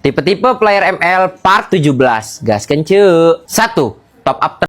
Tipe-tipe player ML part 17. Gaskeun cu. 1. Top up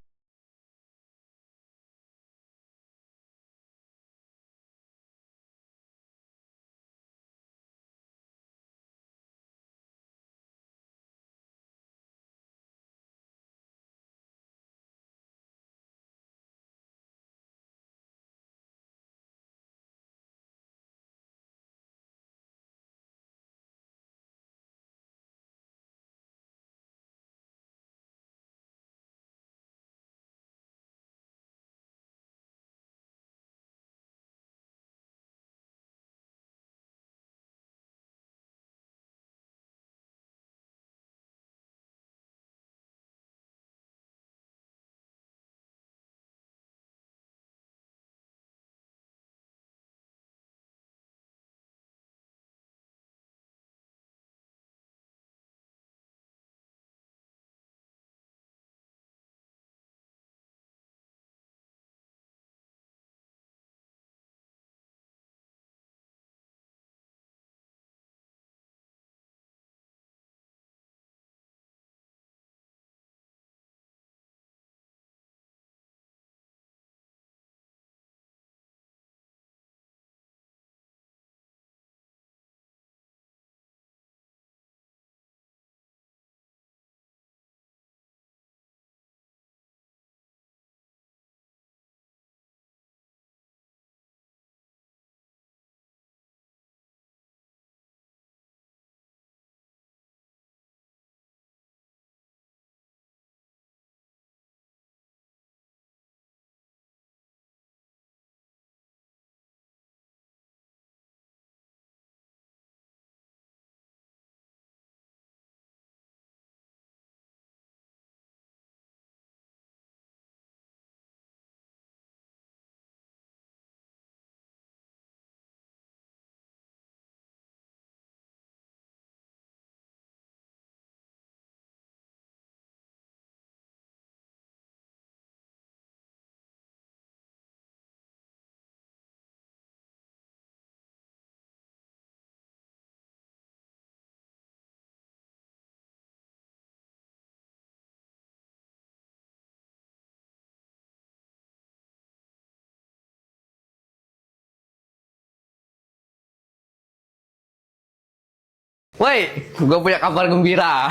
Woi, gue punya kabar gembira.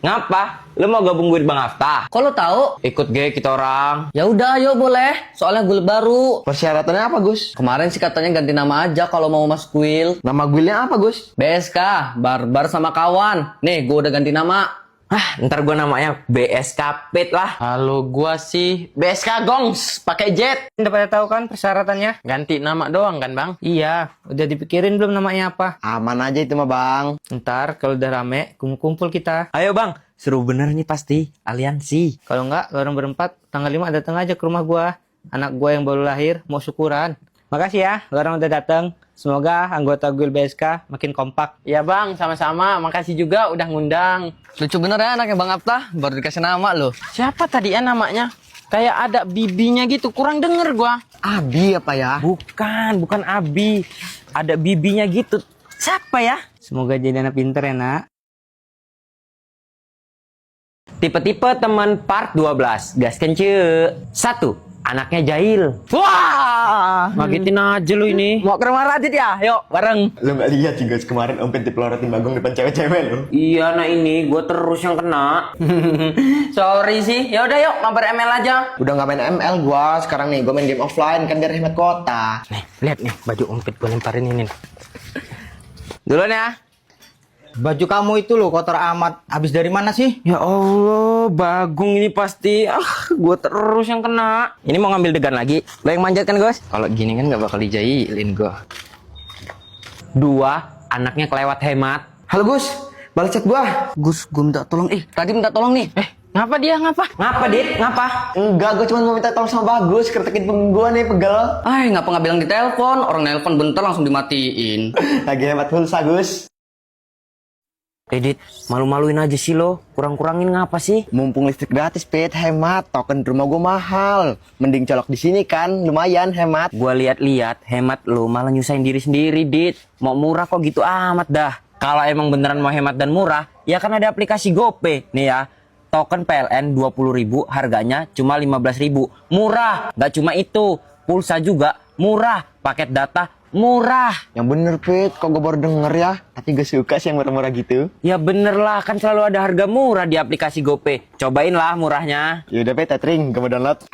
Ngapa? Lu mau gabung gue di Bang Hafta? Kok lo tahu? Ikut gue kita orang. Ya udah, ayo boleh. Soalnya guild baru. Persyaratannya apa, Gus? Kemarin sih katanya ganti nama aja kalau mau masuk guild. Nama guildnya apa, Gus? BSK, Barbar sama kawan. Nih, gue udah ganti nama. Ntar gue namanya BSK Pit lah. Halo, gua sih BSK Gongs, pakai jet. udah pada tahu kan persyaratannya? Ganti nama doang kan, Bang? Iya, udah dipikirin belum namanya apa? Aman aja itu mah, Bang. Ntar kalau udah rame, kumpul-kumpul kita. Ayo bang, seru bener nih pasti. Aliansi. Kalau enggak, lu orang berempat, tanggal 5 datang aja ke rumah gua. Anak gua yang baru lahir, mau syukuran. Makasih ya, lu orang udah datang. Semoga anggota guild BSK makin kompak. Ya Bang, sama-sama. Makasih juga udah ngundang. Lucu bener ya anaknya Bang Apta. Baru dikasih nama lo. Siapa tadi ya namanya? Kayak ada bibinya gitu, kurang denger gua. Abi apa ya? Bukan Abi. Ada bibinya gitu. Siapa ya? Semoga jadi anak pinter ya, Nak. Tipe-tipe teman part 12. Gaskeun cu. 1. Anaknya jahil. Wah, ngagetin aja lu ini. Mau ke rumah Radit ya? Yuk, bareng. Lu gak lihat sih, Gus, kemarin Om Penti pelorotin Bagong depan cewek-cewek lo. Iya, nah ini gue terus yang kena. Sorry sih. Ya udah yuk, mabar ML aja. Udah gak main ML gua, sekarang nih gua main game offline kan biar hemat kota. Nih, lihat nih baju Ompet gue lemparin ini. Duluan ya. Baju kamu itu loh kotor amat. Habis dari mana sih? Ya Allah, Bagong ini pasti. Gue terus yang kena. Ini mau ngambil degan lagi. Lo yang manjat kan, Gus? Kalau gini kan gak bakal dijailin gue. 2. Anaknya kelewat hemat. Halo, Gus. Balas chat gua. Gus, gue minta tolong. Radit minta tolong nih. Ngapa dia? Ngapa? Ngapa, Dit? Ngapa? Enggak, gua cuma mau minta tolong sama Bagus, kertekin punggung gua nih, pegel. Ngapa nggak bilang di telepon? Orang nelpon bentar langsung dimatiin. Lagi hemat pulsa, Gus. Dit, malu-maluin aja sih lo. Kurang-kurangin ngapa sih? Mumpung listrik gratis, Pit, hemat. Token rumah gua mahal. Mending colok di sini kan, lumayan hemat. Gua lihat-lihat hemat lo malah nyusahin diri sendiri, Dit. Mau murah kok gitu amat dah. Kalau emang beneran mau hemat dan murah, Ya kan ada aplikasi GoPay. Nih ya, token PLN 20.000 harganya cuma 15.000. Murah. Gak cuma itu, pulsa juga murah, paket data murah. Yang bener, Pit. Kok gue baru denger ya? Tapi gak suka sih yang murah-murah gitu. Ya bener lah, kan selalu ada harga murah di aplikasi GoPay. Cobain lah murahnya. Yaudah, Pit, Tetring. Gue mau download.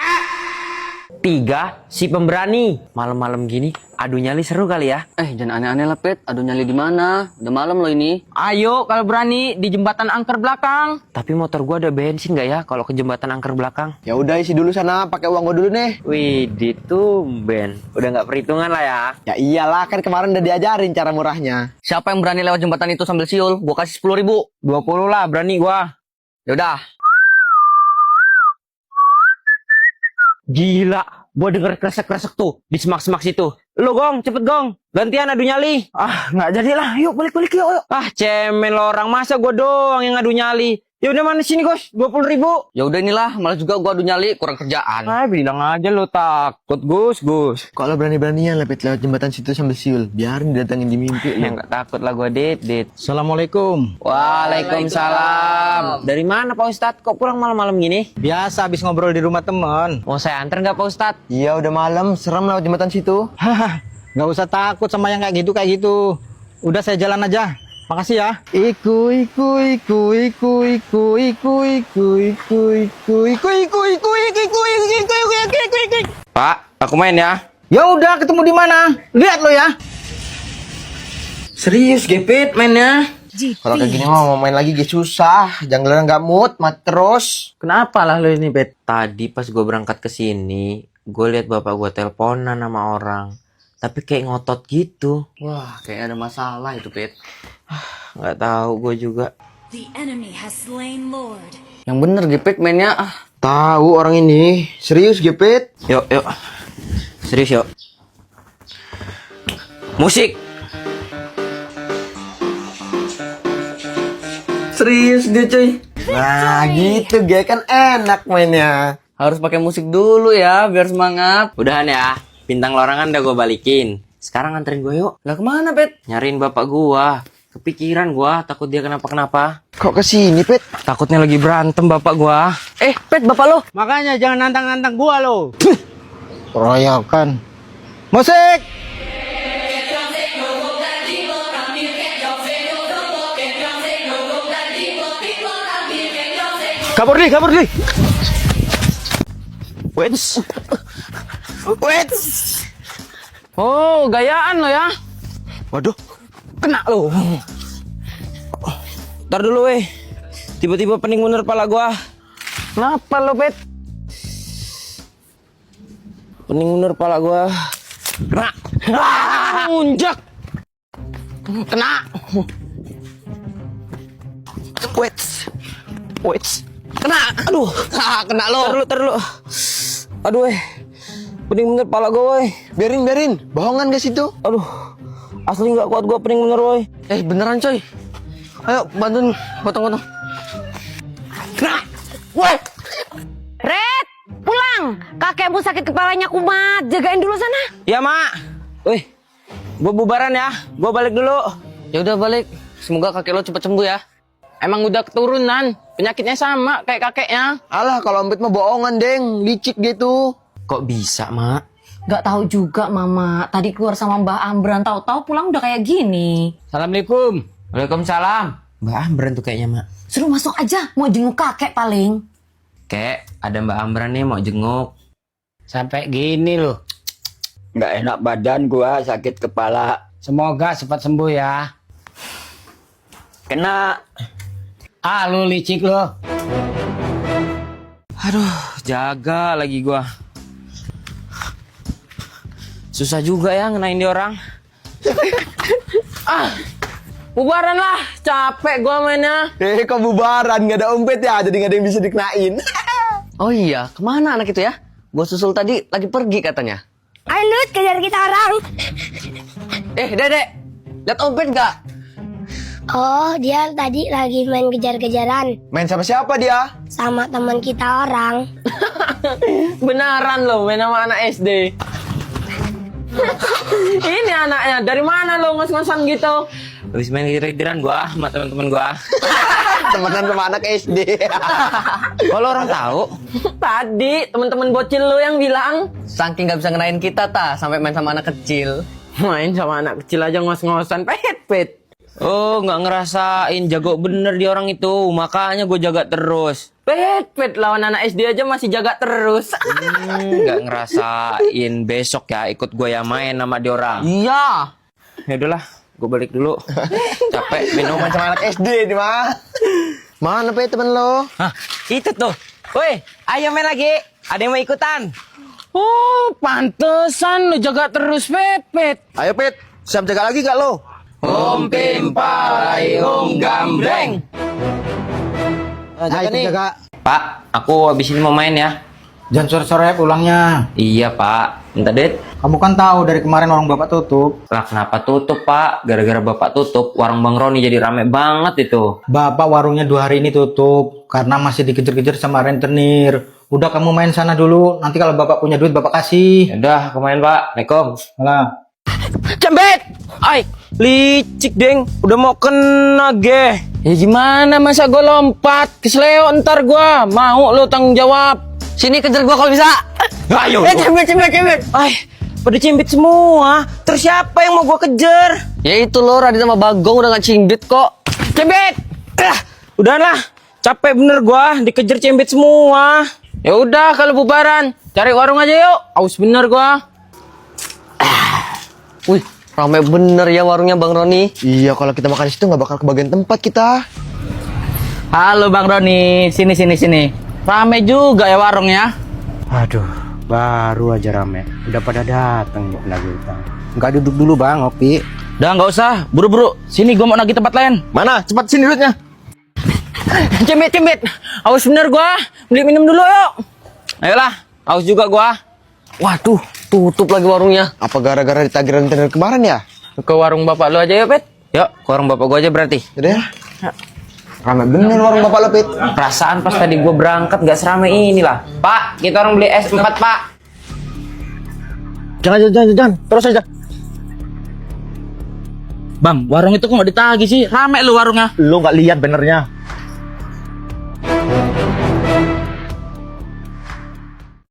3. Si pemberani. Malam-malam gini, adu nyali seru kali ya. Jangan aneh-aneh lah, Pet. Aduh nyali di mana? Udah malam loh ini. Ayo kalau berani di jembatan angker belakang. Tapi motor gua ada bensin nggak ya kalau ke jembatan angker belakang? Ya udah, isi dulu sana. Pakai uang gue dulu nih. Wih, tumben. Udah nggak perhitungan lah ya. Ya iyalah, kan kemarin udah diajarin cara murahnya. Siapa yang berani lewat jembatan itu sambil siul? Gua kasih 10.000. 20 lah berani gua. Yaudah. Gila, gua denger kresek-kresek tuh di semak-semak situ. Lu Gong, cepet Gong. Gantian adu nyali. Nggak jadi lah. Yuk balik-balik yuk. Cemen lo orang, masa gua doang yang adu nyali. Ya udah mana sini Gus, 20.000. Ya udah inilah, malah juga gua adu nyali, kurang kerjaan. Bilang aja lo takut Gus. Kalau berani-beranian lepet lewat jembatan situ sambil siul. Biarin didatengin di mimpi. Ya nggak takut lah gua Dit. Assalamualaikum. Waalaikumsalam. Dari mana Pak Ustadz? Kok pulang malam-malam gini? Biasa habis ngobrol di rumah temen. Mau saya anter nggak Pak Ustadz? Iya, udah malam. Serem lewat jembatan situ. Nggak usah takut sama yang kayak gitu. Udah saya jalan aja. Makasih ya. Iku. Pak, aku main ya. Ya udah, ketemu di mana? Lihat lo ya. Serius Gepit mainnya? Kalau kayak gini mau main lagi gitu susah. Jangan nggak mood, mat terus. Kenapa lah lo ini, Bet? Tadi pas gue berangkat ke sini, gue lihat bapak gue teleponan sama orang. Tapi kayak ngotot gitu. Wah, kayaknya ada masalah itu, Pet. Nggak tahu gue juga. The enemy has slain Lord. Yang bener, Gepet mainnya. Tahu orang ini. Serius, Gepet? Yuk. Serius yuk. Musik. Serius dia, cuy. Nah, gitu, Ge. Kan enak mainnya. Harus pakai musik dulu ya, biar semangat. Udahan ya. Bintang lorangan udah gue balikin. Sekarang anterin gue yuk. Lah kemana, Pet? Nyariin bapak gue. Kepikiran gue, takut dia kenapa-kenapa. Kok kesini, Pet? Takutnya lagi berantem bapak gue. Pet, bapak lo. Makanya jangan nantang-nantang gua lo. Royokan. Musik. Kabur di. Wets. Oh, gayaan lo ya. Waduh. Kena lo. Ntar dulu tiba-tiba pening bener pala gua. Kenapa lo, Pet? Pening bener pala gua. Kena. Munjak. Kena. Wets. Kena. Aduh. Kena lo. Tar dulu. Aduh, pening bener pala gua, Biarin. Bohongan gak situ? Aduh. Asli nggak kuat gua, pening bener, woy. Beneran, coy. Ayo, bantuin potong-potong. Kena. Woi. Red, pulang. Kakekmu sakit kepalanya kumat. Jagain dulu sana. Ya, Mak. Wih. Gua bubaran ya. Gua balik dulu. Ya udah balik. Semoga kakek lo cepet sembuh ya. Emang udah keturunan. Penyakitnya sama kayak kakeknya. Alah, kalau Empit mah bohongan, Deng. Licik gitu. Kok bisa, Mak? Gak tahu juga, Mama. Tadi keluar sama Mbah Ambran. Tahu-tahu pulang udah kayak gini. Assalamualaikum. Waalaikumsalam. Mbak Ambran tuh kayaknya, Mak. Suruh masuk aja. Mau jenguk kakek paling. Kek, ada Mbak Ambran nih mau jenguk. Sampai gini loh. Nggak enak badan gua, sakit kepala. Semoga cepat sembuh ya. Kena. Lu licik lo. Aduh, jaga lagi gua. Susah juga ya ngenain dia orang. Bubaran lah, capek gua mainnya. Kok bubaran? Gak ada Empit ya, jadi gak ada yang bisa dikenain. Oh iya, kemana anak itu ya? Gua susul tadi, lagi pergi katanya. Ayo, Lut, kejar kita orang. Dedek, lihat Ompet gak? Oh, dia tadi lagi main kejar-kejaran Main sama siapa dia? sama teman kita orang. Beneran loh main sama anak SD. Ini anaknya, dari mana lo ngos-ngosan gitu? Habis main tidur-tiduran gua sama teman-teman gua. Temenan sama anak SD. Kalau orang tahu, Tadi teman-teman bocil lu yang bilang Saking gak bisa ngenain kita ta, sampai main sama anak kecil. main sama anak kecil aja ngos-ngosan. Pet. oh nggak ngerasain jago bener di orang itu, makanya gue jaga terus. Pet lawan anak SD aja masih jaga terus. Nggak ngerasain, besok ya ikut gue ya main sama di orang. Iya. Ya udahlah, gue balik dulu. Capek minum. Main sama anak SD nih mah. Mana Pit temen lo? Hah, itu tuh. Woi, ayo main lagi. Ada yang mau ikutan? Oh, pantesan lu jaga terus, Pet. Ayo Pit, siap jaga lagi gak lo? Om Pimpai, Om Gambreng. Jaga nih. Jaga. Pak, aku habis ini mau main ya. Jangan sore-sore pulangnya. Iya Pak, minta duit. Kamu kan tahu dari kemarin warung bapak tutup. Lah kenapa tutup Pak? Gara-gara Bapak tutup, warung Bang Roni jadi rame banget itu. Bapak warungnya 2 hari ini tutup karena masih dikejar-kejar sama rentenir. Udah kamu main sana dulu. Nanti kalau bapak punya duit bapak kasih. Udah, aku main Pak. Assalamualaikum. Alah. Cembet! Ay, licik deng, udah mau kena ge. Ya gimana masa gue lompat? Kesleo ntar gue, mau lo tanggung jawab. Sini kejar gua kalau bisa. Ayo. Cembet. Ay, pada cimbit semua. Terus siapa yang mau gue kejar? Ya itu lo, Radit sama Bagong udah gak cimbit kok. Cembet! Udahlah, capek bener gue, dikejar cimbit semua. Ya udah kalau bubaran, cari warung aja yuk. Aus bener gue. Wih, rame bener ya warungnya Bang Roni. Iya, kalau kita makan di situ nggak bakal kebagian tempat kita. Halo Bang Roni, sini. Rame juga ya warungnya. Aduh, baru aja rame. Udah pada datang nih kita. Enggak duduk dulu bang, ngopi. Udah nggak usah, buru-buru. Sini gue mau nagih tempat lain. Mana? Cepat sini duitnya. Cembet. Aus bener gua. Beli minum dulu yuk. Ayolah, aus juga gua. Waduh, tutup lagi warungnya. Apa gara-gara ditagih rentenir kemarin ya? Ke warung bapak lu aja yuk, Pet. Yuk, ke warung bapak gua aja berarti. Udah ya. Rame bener warung bapak lo Pit. Perasaan pas tadi gue berangkat gak seramai inilah. Pak, kita orang beli es 4 Pak. Jangan. Terus aja. Bang, warung itu kok nggak ditagih sih? Rame lu warungnya. Lu nggak lihat benernya.